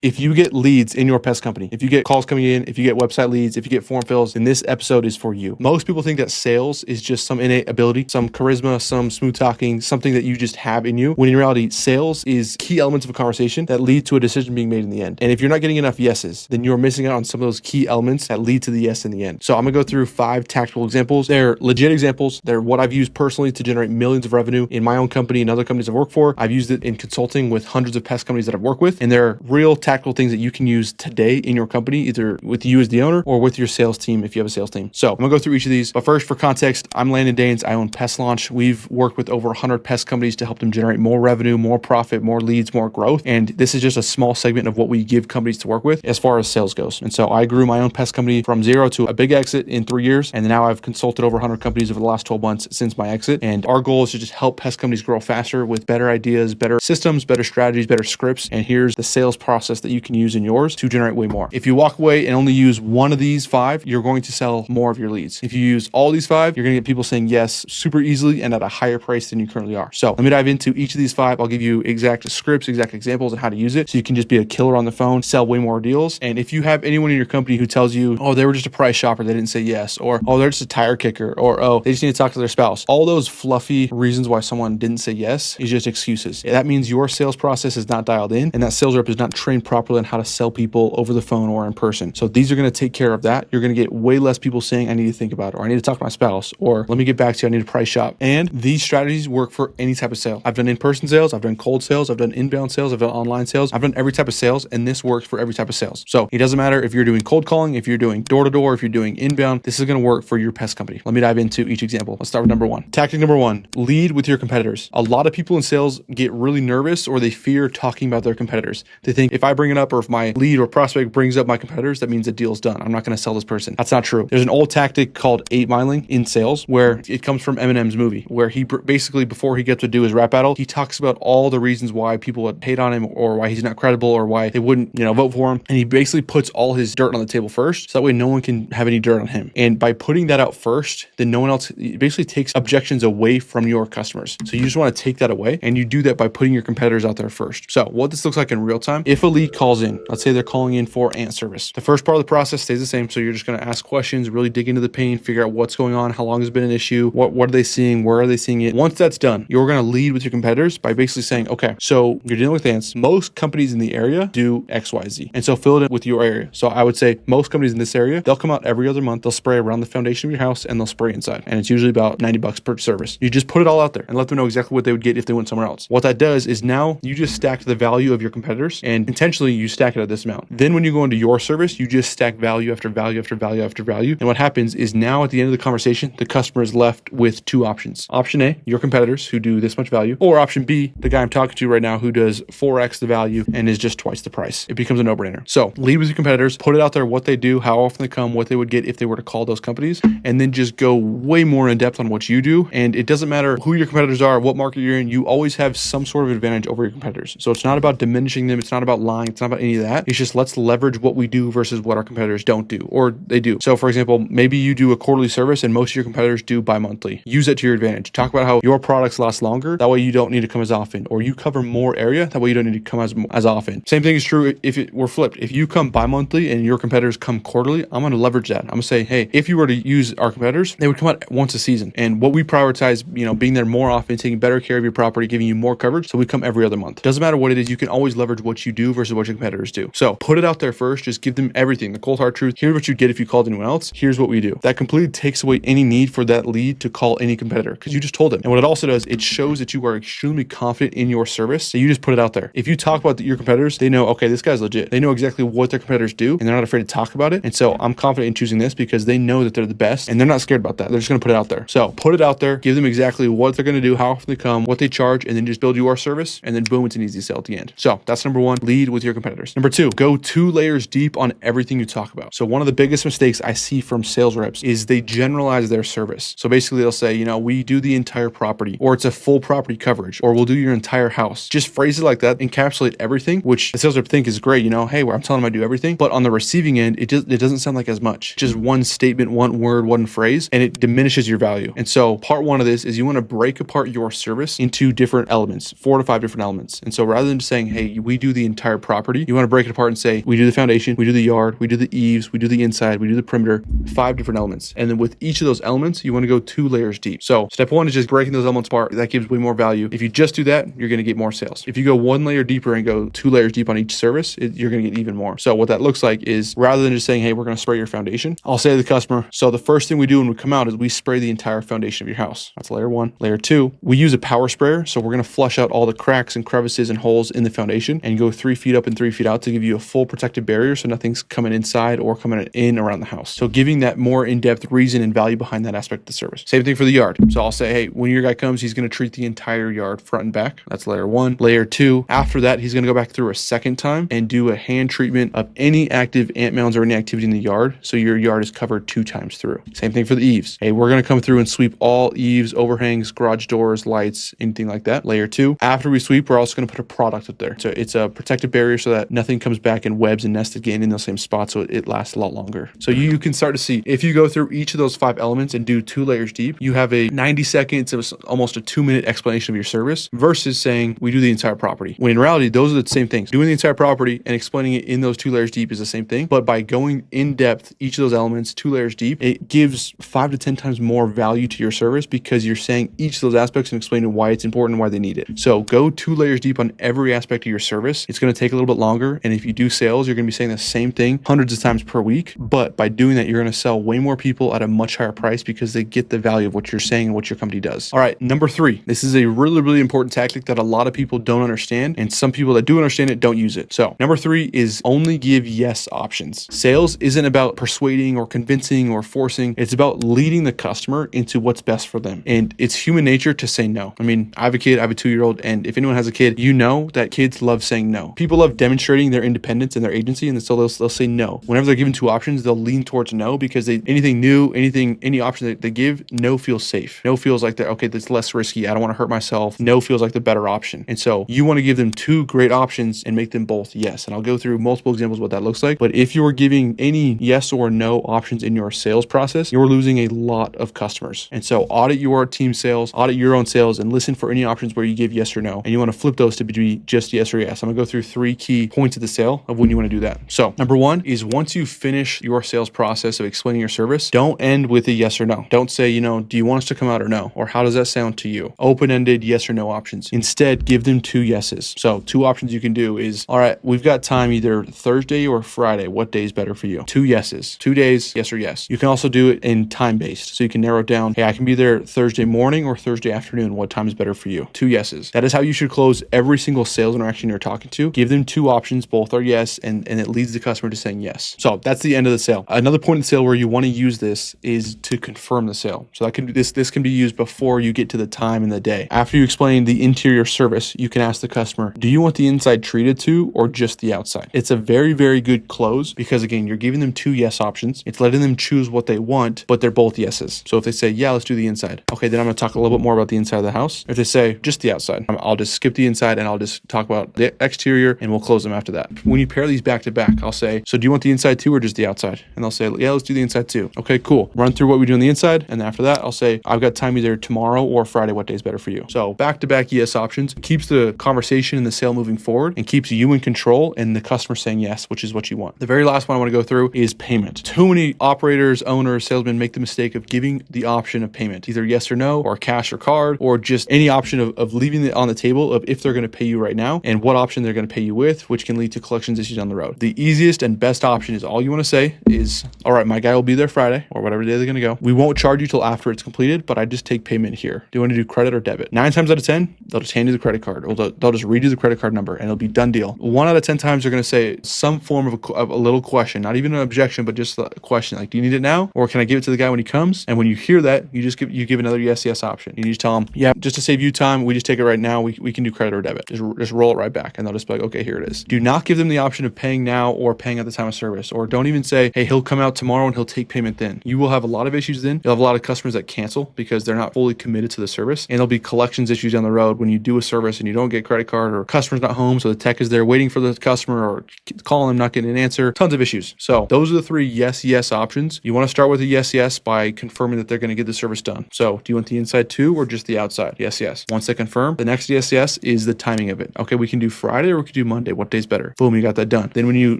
If you get leads in your pest company, if you get calls coming in, if you get website leads, if you get form fills, then this episode is for you. Most people think that sales is just some innate ability, some charisma, some smooth talking, something that you just have in you. When in reality, sales is key elements of a conversation that lead to a decision being made in the end. And if you're not getting enough yeses, then you're missing out on some of those key elements that lead to the yes in the end. So I'm gonna go through 5 tactical examples. They're legit examples. They're what I've used personally to generate millions of revenue in my own company and other companies I've worked for. I've used it in consulting with hundreds of pest companies that I've worked with. And they're real tactical things that you can use today in your company, either with you as the owner or with your sales team if you have a sales team. So I'm gonna go through each of these. But first, for context, I'm Landon Danes. I own Pest Launch. We've worked with over 100 pest companies to help them generate more revenue, more profit, more leads, more growth. And this is just a small segment of what we give companies to work with as far as sales goes. And so I grew my own pest company from 0 to a big exit in 3 years. And now I've consulted over 100 companies over the last 12 months since my exit. And our goal is to just help pest companies grow faster with better ideas, better systems, better strategies, better scripts. And here's the sales process that you can use in yours to generate way more. If you walk away and only use one of these 5, you're going to sell more of your leads. If you use all these 5, you're going to get people saying yes super easily and at a higher price than you currently are. So let me dive into each of these 5. I'll give you exact scripts, exact examples, and how to use it so you can just be a killer on the phone, sell way more deals. And if you have anyone in your company who tells you, oh, they were just a price shopper, they didn't say yes, or oh, they're just a tire kicker, or oh, they just need to talk to their spouse. All those fluffy reasons why someone didn't say yes is just excuses. That means your sales process is not dialed in and that sales rep is not trained properly on how to sell people over the phone or in person. So these are going to take care of that. You're going to get way less people saying, I need to think about it, or I need to talk to my spouse, or let me get back to you, I need to price shop. And these strategies work for any type of sale. I've done in-person sales, I've done cold sales, I've done inbound sales, I've done online sales, I've done every type of sales, and this works for every type of sales. So it doesn't matter if you're doing cold calling, if you're doing door-to-door, if you're doing inbound, this is going to work for your pest company. Let me dive into each example. Let's start with number 1. Tactic number 1, lead with your competitors. A lot of people in sales get really nervous or they fear talking about their competitors. They think if I bring it up or if my lead or prospect brings up my competitors, that means the deal's done. I'm not going to sell this person. That's not true. There's an old tactic called 8-miling in sales where it comes from Eminem's movie, where he basically, before he gets to do his rap battle, he talks about all the reasons why people would hate on him or why he's not credible or why they wouldn't, vote for him. And he basically puts all his dirt on the table first. So that way no one can have any dirt on him. And by putting that out first, then no one else, it basically takes objections away from your customers. So you just want to take that away. And you do that by putting your competitors out there first. So what this looks like in real time, if a lead calls in, let's say they're calling in for ant service. The first part of the process stays the same. So you're just going to ask questions, really dig into the pain, figure out what's going on, how long has it been an issue, what are they seeing, where are they seeing it. Once that's done, you're going to lead with your competitors by basically saying, okay, so you're dealing with ants. Most companies in the area do XYZ. And so fill it in with your area. So I would say most companies in this area, they'll come out every other month, they'll spray around the foundation of your house and they'll spray inside. And it's usually about $90 per service. You just put it all out there and let them know exactly what they would get if they went somewhere else. What that does is now you just stack the value of your competitors and intentionally you stack it at this amount. Then when you go into your service, you just stack value after value after value after value. And what happens is now at the end of the conversation, the customer is left with 2 options. Option A, your competitors who do this much value, or option B, the guy I'm talking to right now who does 4x the value and is just twice the price. It becomes a no-brainer. So lead with your competitors, put it out there, what they do, how often they come, what they would get if they were to call those companies, and then just go way more in depth on what you do. And it doesn't matter who your competitors are, what market you're in, you always have some sort of advantage over your competitors. So it's not about diminishing them. It's not about lying. It's not about any of that. It's just let's leverage what we do versus what our competitors don't do, or they do. So for example, maybe you do a quarterly service and most of your competitors do bi-monthly. Use it to your advantage. Talk about how your products last longer. That way you don't need to come as often, or you cover more area. That way you don't need to come as often. Same thing is true if it were flipped. If you come bi-monthly and your competitors come quarterly, I'm going to leverage that. I'm going to say, hey, if you were to use our competitors, they would come out once a season. And what we prioritize, being there more often, taking better care of your property, giving you more coverage. So we come every other month. Doesn't matter what it is. You can always leverage what you do versus what your competitors do. So put it out there first. Just give them everything. The cold hard truth. Here's what you get if you called anyone else. Here's what we do. That completely takes away any need for that lead to call any competitor because you just told them. And what it also does, it shows that you are extremely confident in your service. So you just put it out there. If you talk about your competitors, they know, okay, this guy's legit. They know exactly what their competitors do and they're not afraid to talk about it. And so I'm confident in choosing this because they know that they're the best and they're not scared about that. They're just going to put it out there. So put it out there, give them exactly what they're going to do, how often they come, what they charge, and then just build your service. And then boom, it's an easy sell at the end. So that's number 1, lead with your competitors. Number 2, go 2 layers deep on everything you talk about. So one of the biggest mistakes I see from sales reps is they generalize their service. So basically they'll say, we do the entire property, or it's a full property coverage, or we'll do your entire house. Just phrase it like that, encapsulate everything, which the sales rep think is great. Hey, I'm telling them I do everything. But on the receiving end, it doesn't sound like as much. Just one statement, one word, one phrase, and it diminishes your value. And so part 1 of this is you want to break apart your service into different elements, 4 to 5 different elements. And so rather than just saying, hey, we do the entire property, property, you want to break it apart and say, we do the foundation, we do the yard, we do the eaves, we do the inside, we do the perimeter, 5 different elements. And then with each of those elements, you want to go 2 layers deep. So step 1 is just breaking those elements apart. That gives way more value. If you just do that, you're going to get more sales. If you go 1 layer deeper and go 2 layers deep on each service, you're going to get even more. So what that looks like is, rather than just saying, hey, we're going to spray your foundation, I'll say to the customer, so the first thing we do when we come out is we spray the entire foundation of your house. That's layer 1. Layer 2, we use a power sprayer. So we're going to flush out all the cracks and crevices and holes in the foundation and go 3 feet up and 3 feet out to give you a full protective barrier so nothing's coming inside or coming in around the house. So giving that more in-depth reason and value behind that aspect of the service. Same thing for the yard. So I'll say, hey, when your guy comes, he's going to treat the entire yard front and back. That's layer 1. Layer 2, after that, he's going to go back through a second time and do a hand treatment of any active ant mounds or any activity in the yard. So your yard is covered 2 times through. Same thing for the eaves. Hey, we're going to come through and sweep all eaves, overhangs, garage doors, lights, anything like that. Layer 2, after we sweep, we're also going to put a product up there. So it's a protective barrier so that nothing comes back and webs and nests again in the same spot, so it lasts a lot longer. So you can start to see, if you go through each of those 5 elements and do 2 layers deep, you have a 90 seconds of almost a 2-minute explanation of your service versus saying we do the entire property. When in reality, those are the same things. Doing the entire property and explaining it in those 2 layers deep is the same thing, but by going in depth, each of those elements, 2 layers deep, it gives 5 to 10 times more value to your service because you're saying each of those aspects and explaining why it's important and why they need it. So go 2 layers deep on every aspect of your service. It's going to take a little bit longer. And if you do sales, you're going to be saying the same thing hundreds of times per week. But by doing that, you're going to sell way more people at a much higher price because they get the value of what you're saying and what your company does. All right, number 3. This is a really, really important tactic that a lot of people don't understand. And some people that do understand it don't use it. So number 3 is only give yes options. Sales isn't about persuading or convincing or forcing. It's about leading the customer into what's best for them. And it's human nature to say no. I mean, I have a kid, I have a 2-year-old, and if anyone has a kid, you know that kids love saying no. People love demonstrating their independence and their agency, and so they'll say no. Whenever they're given 2 options, they'll lean towards no because anything new, any option that they give, no feels safe. No feels like okay, that's less risky. I don't want to hurt myself. No feels like the better option. And so you want to give them 2 great options and make them both yes. And I'll go through multiple examples of what that looks like. But if you are giving any yes or no options in your sales process, you're losing a lot of customers. And so audit your team sales, audit your own sales, and listen for any options where you give yes or no. And you want to flip those to be just yes or yes. I'm going to go through 3 key points of the sale of when you want to do that. So number 1 is once you finish your sales process of explaining your service, don't end with a yes or no. Don't say, do you want us to come out or no? Or how does that sound to you? Open-ended yes or no options. Instead, give them 2 yeses. So 2 options you can do is, all right, we've got time either Thursday or Friday. What day is better for you? 2 yeses. 2 days, yes or yes. You can also do it in time-based. So you can narrow it down. Hey, I can be there Thursday morning or Thursday afternoon. What time is better for you? 2 yeses. That is how you should close every single sales interaction you're talking to. Give them 2 options. Both are yes. And it leads the customer to saying yes. So that's the end of the sale. Another point of the sale where you want to use this is to confirm the sale. So that can this can be used before you get to the time in the day. After you explain the interior service, you can ask the customer, do you want the inside treated to or just the outside? It's a very, very good close because again, you're giving them 2 yes options. It's letting them choose what they want, but they're both yeses. So if they say, yeah, let's do the inside. Okay, then I'm going to talk a little bit more about the inside of the house. If they say just the outside, I'll just skip the inside and I'll just talk about the exterior and we'll close them after that. When you pair these back to back, I'll say, so do you want the inside too or just the outside? And they'll say, yeah, let's do the inside too. Okay, cool. Run through what we do on the inside. And after that, I'll say, I've got time either tomorrow or Friday. What day is better for you? So back to back yes options keeps the conversation and the sale moving forward and keeps you in control and the customer saying yes, which is what you want. The very last one I want to go through is payment. Too many operators, owners, salesmen make the mistake of giving the option of payment, either yes or no, or cash or card, or just any option of leaving it on the table of if they're going to pay you right now and what option they're going to pay you with, which can lead to collections issues down the road. The easiest and best option is all you want to say is, all right, my guy will be there Friday or whatever day they're going to go. We won't charge you till after it's completed, but I just take payment here. Do you want to do credit or debit? 9 times out of 10, they'll just hand you the credit card or they'll just read you the credit card number and it'll be done deal. 1 out of 10 times they're going to say some form of a little question, not even an objection, but just a question like, do you need it now? Or can I give it to the guy when he comes? And when you hear that, you give another yes option. You just tell them, yeah, just to save you time, we just take it right now. We can do credit or debit. Just roll it right back and they'll just be like, okay, here it is. Do not give them the option of paying now or paying at the time of service, or don't even say, hey, he'll come out tomorrow and he'll take payment then. You will have a lot of issues then. You'll have a lot of customers that cancel because they're not fully committed to the service, and there'll be collections issues down the road when you do a service and you don't get credit card, or customer's not home, so the tech is there waiting for the customer, or calling them, not getting an answer. Tons of issues. So those are the 3 yes options. You want to start with a yes by confirming that they're going to get the service done. So do you want the inside too or just the outside? Yes. Once they confirm, the next yes is the timing of it. Okay, we can do Friday or we can do Monday. Monday? What day's better? Boom, you got that done. Then when you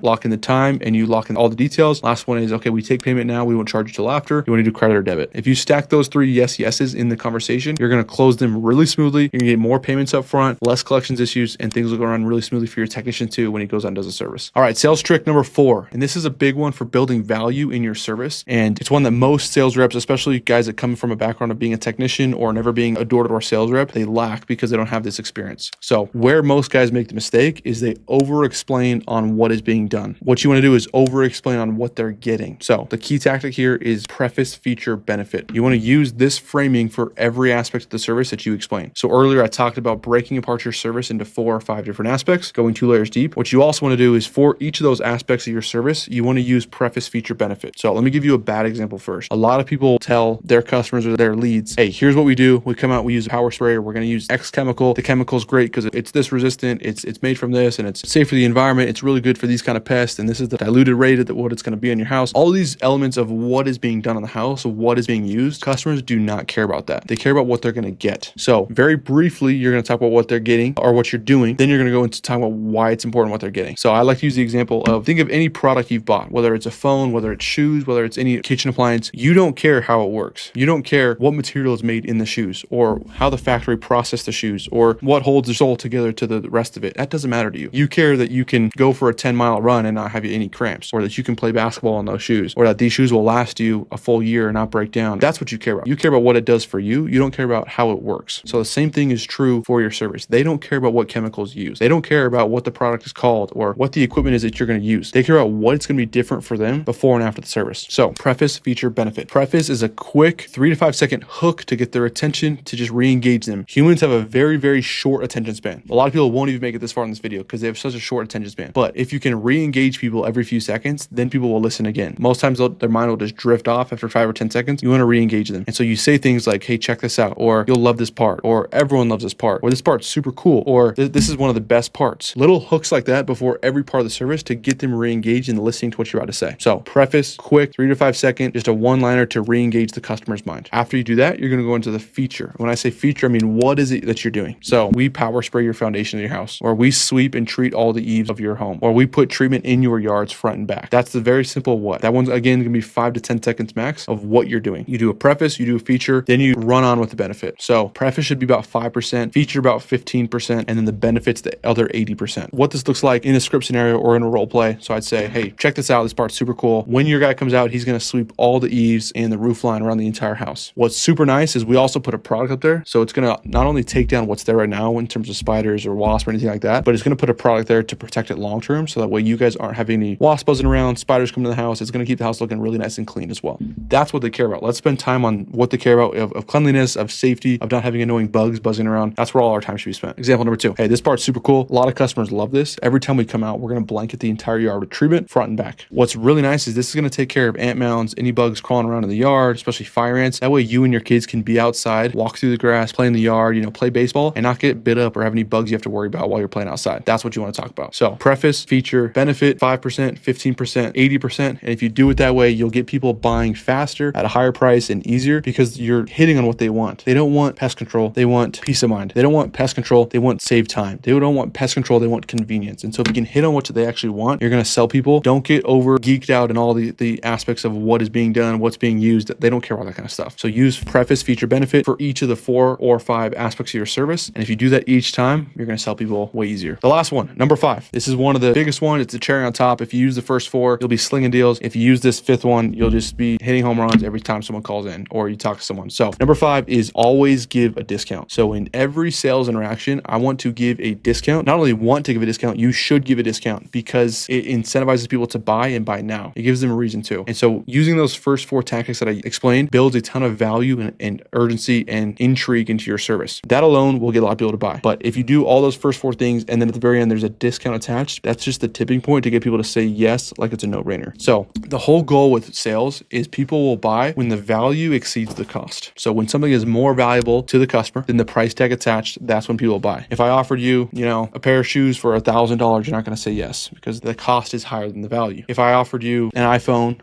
lock in the time and you lock in all the details, last one is, okay, we take payment now. We won't charge you till after. You want to do credit or debit. If you stack those three yeses in the conversation, you're going to close them really smoothly. You're going to get more payments up front, less collections issues, and things will go around really smoothly for your technician too when he goes out and does a service. All right, sales trick number 4. And this is a big one for building value in your service. And it's one that most sales reps, especially guys that come from a background of being a technician or never being a door-to-door sales rep, they lack because they don't have this experience. So where most guys make the mistake is they over-explain on what is being done. What you want to do is over-explain on what they're getting. So the key tactic here is preface, feature, benefit. You want to use this framing for every aspect of the service that you explain. So earlier I talked about breaking apart your service into 4 or 5 different aspects, going 2 layers deep. What you also want to do is for each of those aspects of your service, you want to use preface, feature, benefit. So let me give you a bad example first. A lot of people tell their customers or their leads, hey, here's what we do. We come out, we use a power sprayer. We're going to use X chemical. The chemical is great because it's this resistant. It's made from this and it's safe for the environment. It's really good for these kind of pests. And this is the diluted rate of what it's going to be in your house. All these elements of what is being done on the house, what is being used, customers do not care about that. They care about what they're going to get. So very briefly, you're going to talk about what they're getting or what you're doing. Then you're going to go into talking about why it's important what they're getting. So I like to use the example of think of any product you've bought, whether it's a phone, whether it's shoes, whether it's any kitchen appliance. You don't care how it works. You don't care what material is made in the shoes or how the factory processed the shoes or what holds the sole together to the rest of it. That doesn't matter to you. You care that you can go for a 10-mile run and not have any cramps, or that you can play basketball in those shoes, or that these shoes will last you a full year and not break down. That's what you care about. You care about what it does for you. You don't care about how it works. So the same thing is true for your service. They don't care about what chemicals you use. They don't care about what the product is called or what the equipment is that you're going to use. They care about what it's going to be different for them before and after the service. So preface, feature, benefit. Preface is a quick 3 to 5 second hook to get their attention, to just re-engage them. Humans have a very, very short attention span. A lot of people won't even make it this far in this video because they have such a short attention span. But if you can re-engage people every few seconds, then people will listen again. Most times their mind will just drift off after 5 or 10 seconds. You want to re-engage them. And so you say things like, hey, check this out, or you'll love this part, or everyone loves this part, or this part's super cool, or this is one of the best parts. Little hooks like that before every part of the service to get them re-engaged and listening to what you're about to say. So preface, quick, 3 to 5 second, just a one-liner to re-engage the customer's mind. After you do that, you're going to go into the feature. When I say feature, I mean, what is it that you're doing? So we power spray your foundation of your house, or we sweep and treat all the eaves of your home, or we put treatment in your yards front and back. That's the very simple what. That one's again going to be 5 to 10 seconds max of what you're doing. You do a preface, you do a feature, then you run on with the benefit. So preface should be about 5%, feature about 15%, and then the benefits the other 80%. What this looks like in a script scenario or in a role play. So I'd say, hey, check this out. This part's super cool. When your guy comes out, he's going to sweep all the eaves and the roof line around the entire house. What's super nice is we also put a product up there. So it's going to not only take down what's there right now in terms of spiders or wasps or anything like that, but it's going to put a product there to protect it long term. So that way you guys aren't having any wasps buzzing around, spiders coming to the house. It's going to keep the house looking really nice and clean as well. That's what they care about. Let's spend time on what they care about of cleanliness, of safety, of not having annoying bugs buzzing around. That's where all our time should be spent. Example number 2. Hey, this part's super cool. A lot of customers love this. Every time we come out, we're going to blanket the entire yard with treatment front and back. What's really nice is this is going to take care of ant mounds, any bugs crawling around in the yard, especially fire ants. That way you and your kids can be outside, walk through the grass, play in the yard, play baseball and not get bit up or have any bugs you have to worry about while you're playing outside. That's what you want to talk about. So preface, feature, benefit, 5%, 15%, 80%. And if you do it that way, you'll get people buying faster at a higher price and easier because you're hitting on what they want. They don't want pest control. They want peace of mind. They don't want pest control. They want save time. They don't want pest control. They want convenience. And so if you can hit on what they actually want, you're going to sell people. Don't get over geeked out in all the aspects of what is being done, what's being used. They don't care about that kind of stuff. So use preface, feature, benefit for each of the 4 or 5 aspects of your service. And if you do that each time, you're going to sell people way easier. The last one, number 5. This is one of the biggest ones. It's the cherry on top. If you use the first 4, you'll be slinging deals. If you use this 5th one, you'll just be hitting home runs every time someone calls in or you talk to someone. So number 5 is always give a discount. So in every sales interaction, I want to give a discount. Not only want to give a discount, you should give a discount because it incentivizes people to buy and buy now. It gives them a reason to. And so using those first 4 tactics that I explained builds a ton of value and urgency and intrigue into your service. That alone will get a lot of people to buy. But if you do all those first 4 things and then at the very end there's a discount attached, that's just the tipping point to get people to say yes like it's a no-brainer. So the whole goal with sales is people will buy when the value exceeds the cost. So when something is more valuable to the customer than the price tag attached, that's when people buy. If I offered you, a pair of shoes for $1,000, you're not going to say yes because the cost is higher than the value. If I offered you an iPhone,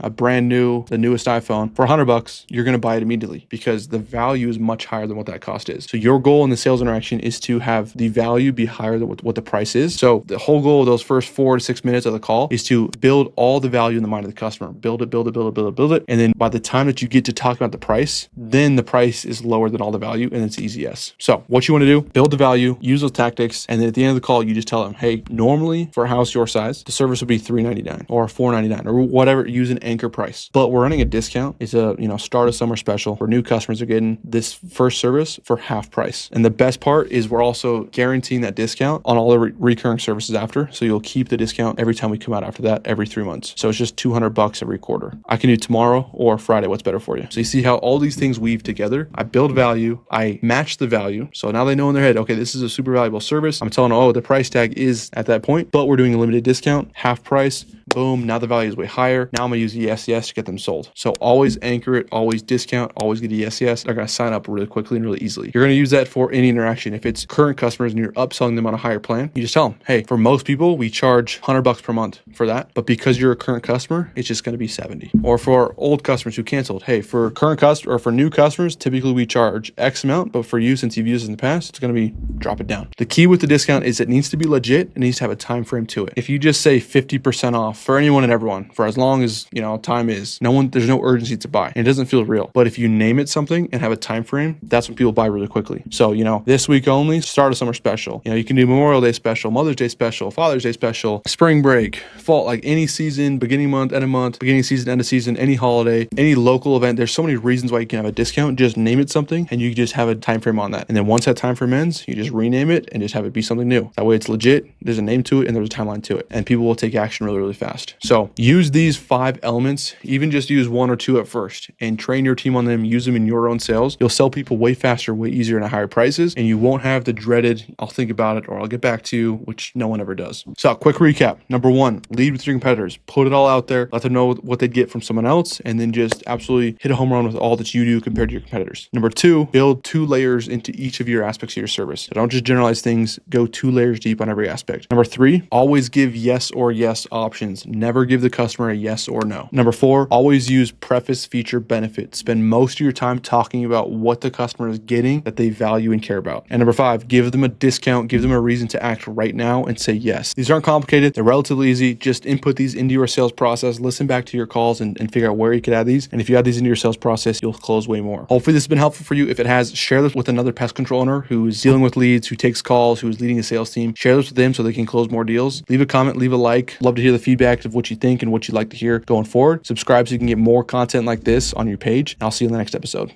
the newest iPhone for $100, you're going to buy it immediately because the value is much higher than what that cost is. So your goal in the sales interaction is to have the value be higher than what the price is. is. So the whole goal of those first 4 to 6 minutes of the call is to build all the value in the mind of the customer. Build it, build it, build it, build it, build it. And then by the time that you get to talk about the price, then the price is lower than all the value and it's easy yes. So what you want to do, build the value, use those tactics. And then at the end of the call, you just tell them, hey, normally for a house your size, the service would be $399 or $499 or whatever, use an anchor price. But we're running a discount. It's a, start of summer special where new customers are getting this first service for half price. And the best part is we're also guaranteeing that discount on all the recurring services after. So you'll keep the discount every time we come out after that every 3 months. So it's just $200 every quarter. I can do tomorrow or Friday. What's better for you? So you see how all these things weave together. I build value. I match the value. So now they know in their head, okay, this is a super valuable service. I'm telling them, oh, the price tag is at that point, but we're doing a limited discount, half price. Boom. Now the value is way higher. Now I'm going to use the yes to get them sold. So always anchor it, always discount, always get a yes. They're going to sign up really quickly and really easily. You're going to use that for any interaction. If it's current customers and you're upselling them on a higher plan, you just tell them, hey, for most people, we charge $100 per month for that. But because you're a current customer, it's just going to be 70. Or for old customers who canceled, hey, for current customer or for new customers, typically we charge X amount. But for you, since you've used it in the past, it's going to be drop it down. The key with the discount is it needs to be legit. It needs to have a time frame to it. If you just say 50% off for anyone and everyone, for as long as time is, there's no urgency to buy. And it doesn't feel real. But if you name it something and have a time frame, that's when people buy really quickly. So this week only, start a summer special. You can do Memorial Day special, Mother's Day special, Father's Day special, spring break, fall, like any season, beginning month, end of month, beginning season, end of season, any holiday, any local event. There's so many reasons why you can have a discount. Just name it something and you just have a time frame on that. And then once that time frame ends, you just rename it and just have it be something new. That way it's legit. There's a name to it and there's a timeline to it, and people will take action really, really fast. So use these 5 elements, even just use 1 or 2 at first and train your team on them. Use them in your own sales. You'll sell people way faster, way easier, and at higher prices. And you won't have the dreaded, I'll think about it or I'll get back to you, which no one ever does. So quick recap. Number 1, lead with your competitors. Put it all out there. Let them know what they'd get from someone else. And then just absolutely hit a home run with all that you do compared to your competitors. Number 2, build 2 layers into each of your aspects of your service. So don't just generalize things. Go 2 layers deep on every aspect. Number 3, always give yes or yes options. Never give the customer a yes or no. Number 4, always use preface, feature, benefit. Spend most of your time talking about what the customer is getting that they value and care about. And number 5, give them a discount, give them a reason to act right now and say yes. These aren't complicated. They're relatively easy. Just input these into your sales process, listen back to your calls and figure out where you could add these. And if you add these into your sales process, you'll close way more. Hopefully this has been helpful for you. If it has, share this with another pest control owner who's dealing with leads, who takes calls, who's leading a sales team. Share this with them so they can close more deals. Leave a comment, leave a like. Love to hear the feedback of what you think and what you'd like to hear going forward. Subscribe so you can get more content like this on your page. I'll see you in the next episode.